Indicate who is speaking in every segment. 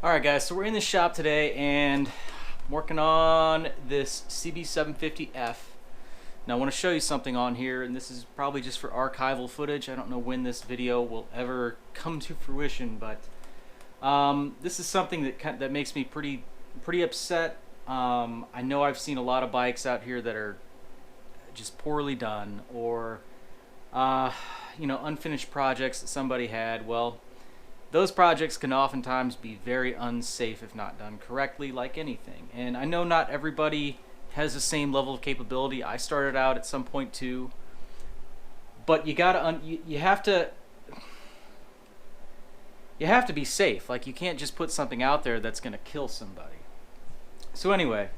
Speaker 1: Alright guys, so we're in the shop today and I'm working on this CB750F. Now I want to show you something on here, and this is probably just for archival footage. I don't know when this video will ever come to fruition, but this is something that makes me pretty upset. I know I've seen a lot of bikes out here that are just poorly done, or you know, unfinished projects that somebody had. Well, those projects can oftentimes be very unsafe if not done correctly, like anything. And I know not everybody has the same level of capability. I started out at some point too, but you gotta you have to be safe. Like, you can't just put something out there that's gonna kill somebody. So anyway,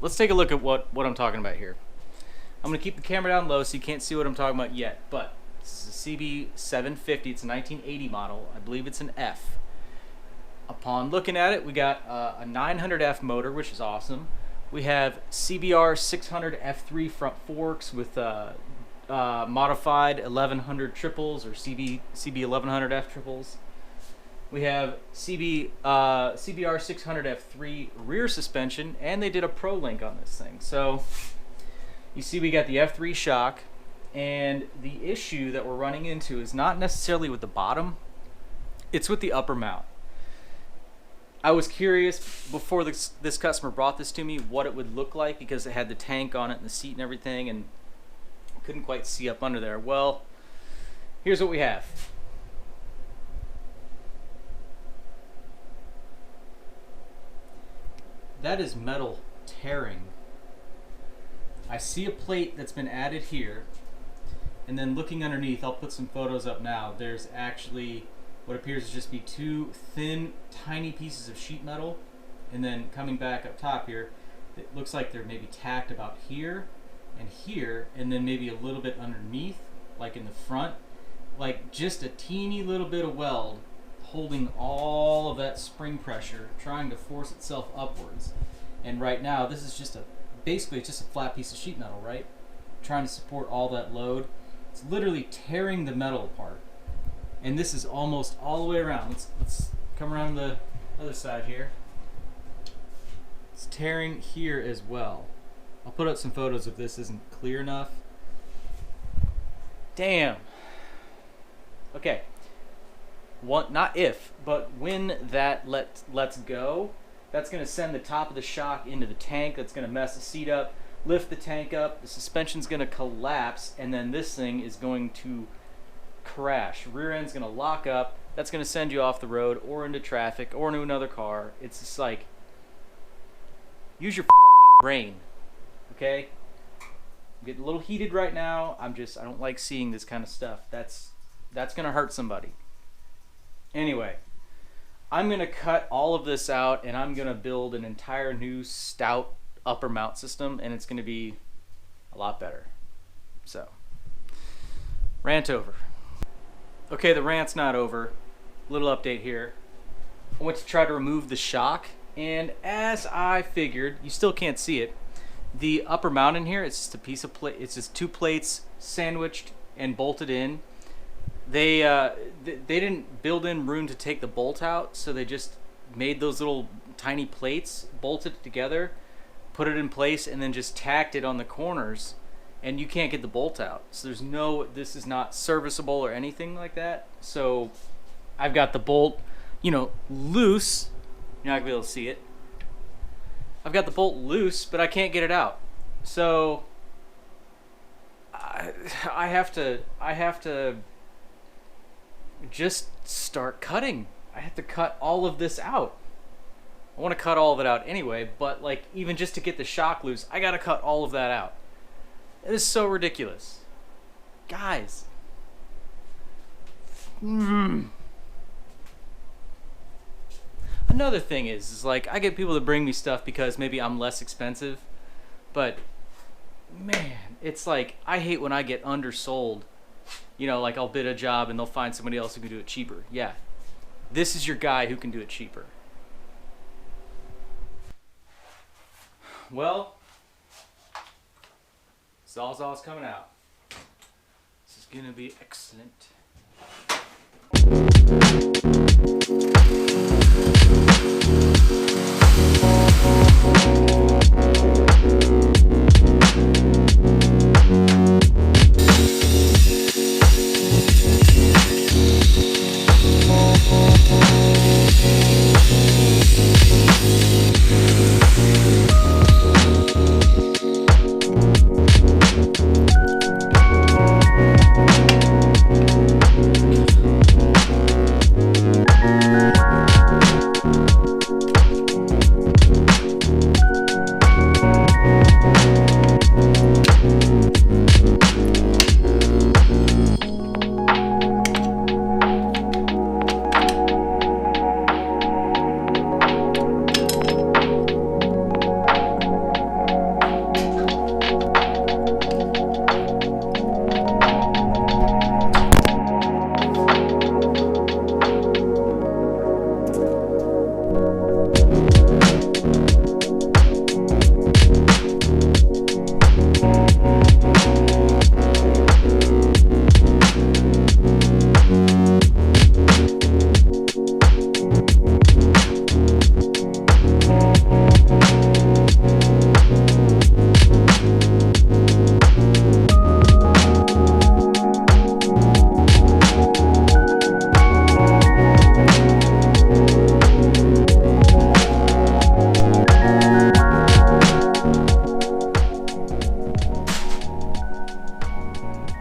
Speaker 1: let's take a look at what I'm talking about here. I'm gonna keep the camera down low so you can't see what I'm talking about yet, but this is a CB750. It's a 1980 model. I believe it's an F. Upon looking at it, we got a 900F motor, which is awesome. We have CBR 600 F3 front forks with modified 1100 triples, or CB 1100 F triples. We have CBR 600 F3 rear suspension, and they did a Pro Link on this thing. So you see we got the F3 shock, and the issue that we're running into is not necessarily with the bottom, it's with the upper mount. I was curious before this customer brought this to me what it would look like, because it had the tank on it and the seat and everything, and couldn't quite see up under there. Well, here's what we have. That is metal tearing. I see a plate that's been added here, and then looking underneath, I'll put some photos up now, there's actually what appears to just be two thin, tiny pieces of sheet metal, and then coming back up top here, it looks like they're maybe tacked about here, and then maybe a little bit underneath, like in the front, like just a teeny little bit of weld holding all of that spring pressure, trying to force itself upwards. And right now, this is just basically it's just a flat piece of sheet metal, right? Trying to support all that load. It's literally tearing the metal apart. And this is almost all the way around. Let's come around the other side here. It's tearing here as well. I'll put up some photos if this isn't clear enough. Damn. Okay. Not if, but when that lets go, that's going to send the top of the shock into the tank. That's going to mess the seat up, lift the tank up, the suspension's going to collapse, and then this thing is going to crash. Rear end's going to lock up. That's going to send you off the road or into traffic or into another car. It's just like, use your fucking brain, okay? I'm getting a little heated right now. I don't like seeing this kind of stuff. That's going to hurt somebody. Anyway, I'm going to cut all of this out, and I'm going to build an entire new stout upper mount system, and it's going to be a lot better. So, rant over. Okay, the rant's not over. Little update here. I went to try to remove the shock, and as I figured, you still can't see it, the upper mount in here, it's just a piece of plate. It's just two plates sandwiched and bolted in. They didn't build in room to take the bolt out, so they just made those little tiny plates, bolted it together, put it in place, and then just tacked it on the corners, and you can't get the bolt out. So this is not serviceable or anything like that. So I've got the bolt, you know, loose. You're not gonna be able to see it. I've got the bolt loose, but I can't get it out. So I have to just start cutting. I have to cut all of this out. I want to cut all of it out anyway, but like, even just to get the shock loose, I gotta cut all of that out. It is so ridiculous, guys. Another thing is like, I get people to bring me stuff because maybe I'm less expensive, but man, it's like, I hate when I get undersold. You know, like, I'll bid a job and they'll find somebody else who can do it cheaper. Yeah, this is your guy who can do it cheaper. Well, Sawzall's coming out. This is gonna be excellent.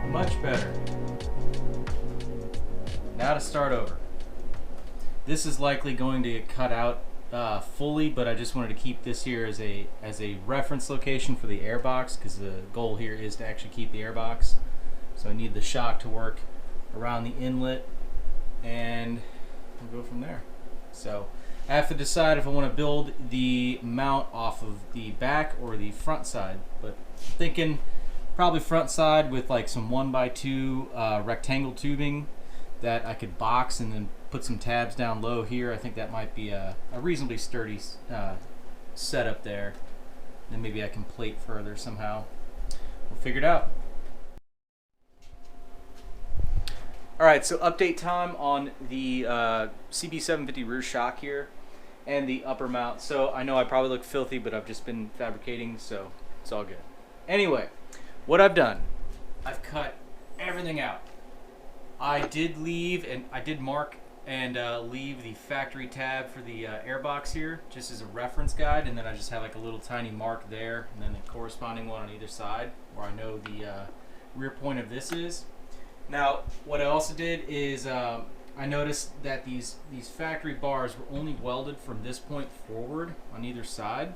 Speaker 1: Much better. Now to start over. This is likely going to get cut out fully, but I just wanted to keep this here as a reference location for the airbox, because the goal here is to actually keep the airbox. So I need the shock to work around the inlet, and we'll go from there. So I have to decide if I want to build the mount off of the back or the front side, but I'm thinking probably front side with like some 1x2 rectangle tubing that I could box and then put some tabs down low here. I think that might be a reasonably sturdy setup there. Then maybe I can plate further somehow. We'll figure it out. Alright, so update time on the CB750 rear shock here and the upper mount. So I know I probably look filthy, but I've just been fabricating, so it's all good. Anyway, what I've done, I've cut everything out. I did leave, and I did mark and leave the factory tab for the airbox here, just as a reference guide, and then I just have like a little tiny mark there, and then the corresponding one on either side, where I know the rear point of this is. Now, what I also did is I noticed that these factory bars were only welded from this point forward on either side.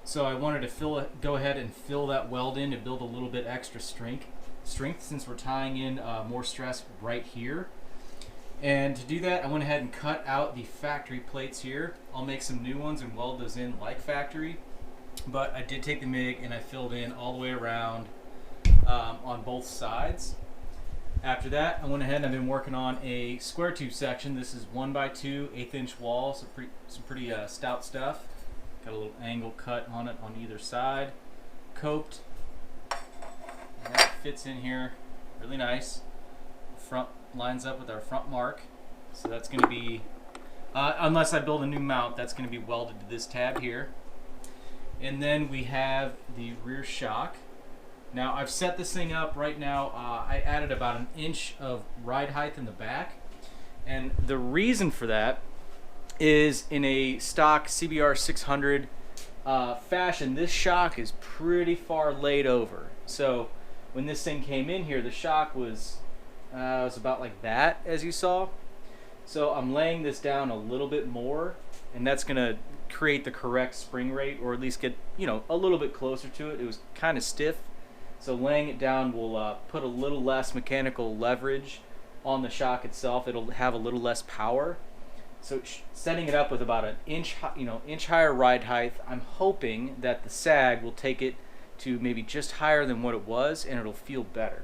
Speaker 1: So I wanted to go ahead and fill that weld in to build a little bit extra strength since we're tying in more stress right here. And to do that, I went ahead and cut out the factory plates here. I'll make some new ones and weld those in like factory. But I did take the MIG and I filled in all the way around on both sides. After that, I went ahead and I've been working on a square tube section. This is 1x2 1/8" wall, so some pretty stout stuff. Got a little angle cut on it on either side, coped, and that fits in here really nice. Front lines up with our front mark, so that's going to be, unless I build a new mount, that's going to be welded to this tab here. And then we have the rear shock. Now I've set this thing up right now. I added about 1 inch of ride height in the back, and the reason for that is in a stock CBR600 fashion, this shock is pretty far laid over. So when this thing came in here, the shock was about like that, as you saw. So I'm laying this down a little bit more, and that's gonna create the correct spring rate, or at least get, you know, a little bit closer to it. It was kind of stiff. So laying it down will put a little less mechanical leverage on the shock itself. It'll have a little less power. So setting it up with about 1 inch, inch higher ride height, I'm hoping that the sag will take it to maybe just higher than what it was, and it'll feel better.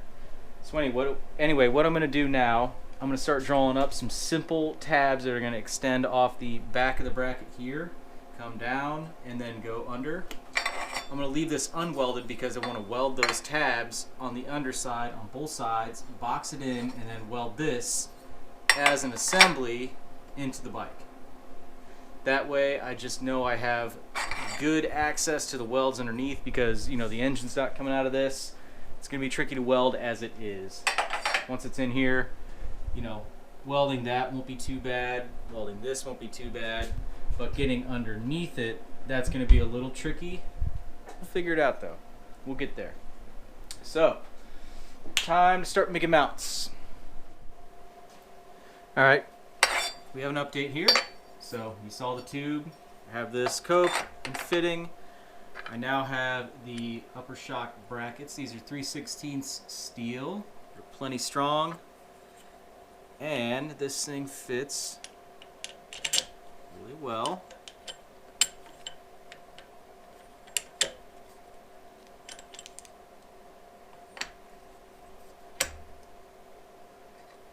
Speaker 1: So anyway, what I'm going to do now, I'm going to start drawing up some simple tabs that are going to extend off the back of the bracket here, come down, and then go under. I'm going to leave this unwelded because I want to weld those tabs on the underside on both sides, box it in, and then weld this as an assembly into the bike. That way I just know I have good access to the welds underneath because, you know, the engine's not coming out of this. It's gonna be tricky to weld as it is. Once it's in here, you know, welding that won't be too bad. Welding this won't be too bad. But getting underneath it, that's gonna be a little tricky. We'll figure it out though. We'll get there. So, time to start making mounts. All right, we have an update here. So you saw the tube. I have this cope and fitting. I now have the upper shock brackets. These are 3/16 steel. They're plenty strong. And this thing fits really well.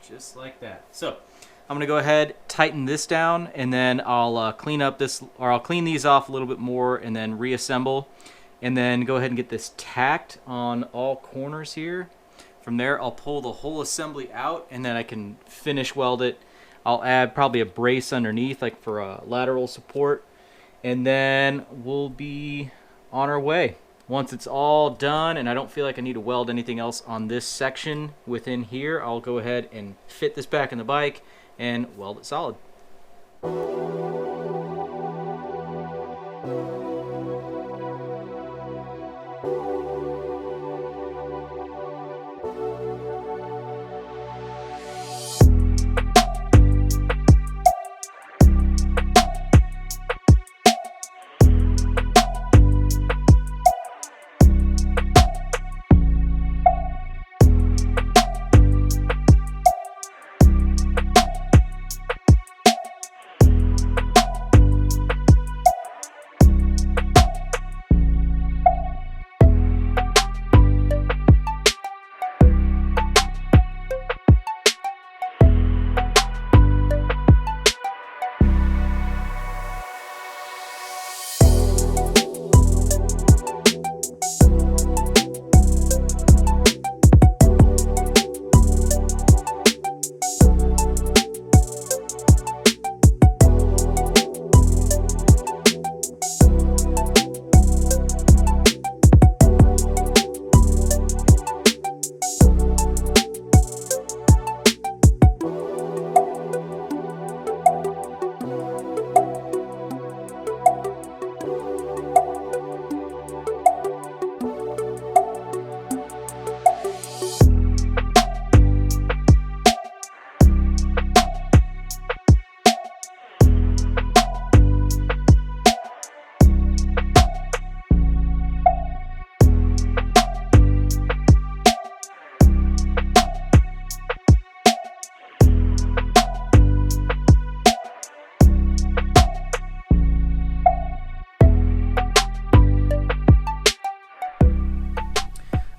Speaker 1: Just like that. So I'm gonna go ahead, tighten this down, and then I'll clean up this, or I'll clean these off a little bit more and then reassemble, and then go ahead and get this tacked on all corners here. From there, I'll pull the whole assembly out, and then I can finish weld it. I'll add probably a brace underneath, like for a lateral support, and then we'll be on our way. Once it's all done and I don't feel like I need to weld anything else on this section within here, I'll go ahead and fit this back in the bike and weld it solid.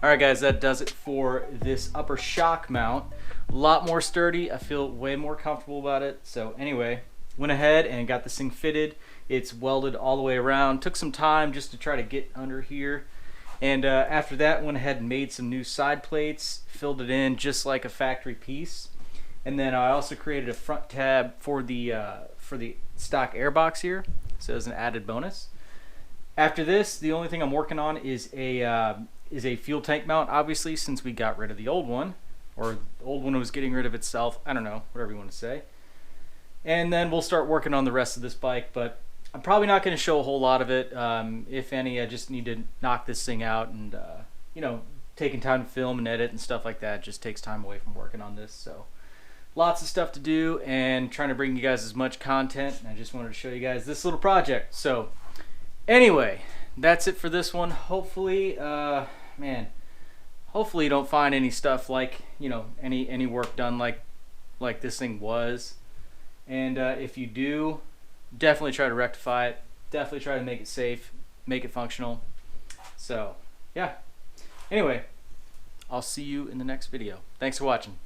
Speaker 1: Alright guys, that does it for this upper shock mount. A lot more sturdy. I feel way more comfortable about it. So anyway, went ahead and got this thing fitted. It's welded all the way around. Took some time just to try to get under here. And after that, went ahead and made some new side plates, filled it in just like a factory piece. And then I also created a front tab for the stock airbox here, so as an added bonus. After this, the only thing I'm working on is a fuel tank mount, obviously, since we got rid of the old one, or the old one was getting rid of itself. I don't know, whatever you want to say. And then we'll start working on the rest of this bike, but I'm probably not going to show a whole lot of it. If any, I just need to knock this thing out, and you know, taking time to film and edit and stuff like that just takes time away from working on this. So lots of stuff to do and trying to bring you guys as much content, and I just wanted to show you guys this little project. So anyway, that's it for this one. Hopefully, man, hopefully you don't find any stuff like, you know, any work done like this thing was. And if you do, definitely try to rectify it. Definitely try to make it safe, make it functional. So yeah, anyway, I'll see you in the next video. Thanks for watching.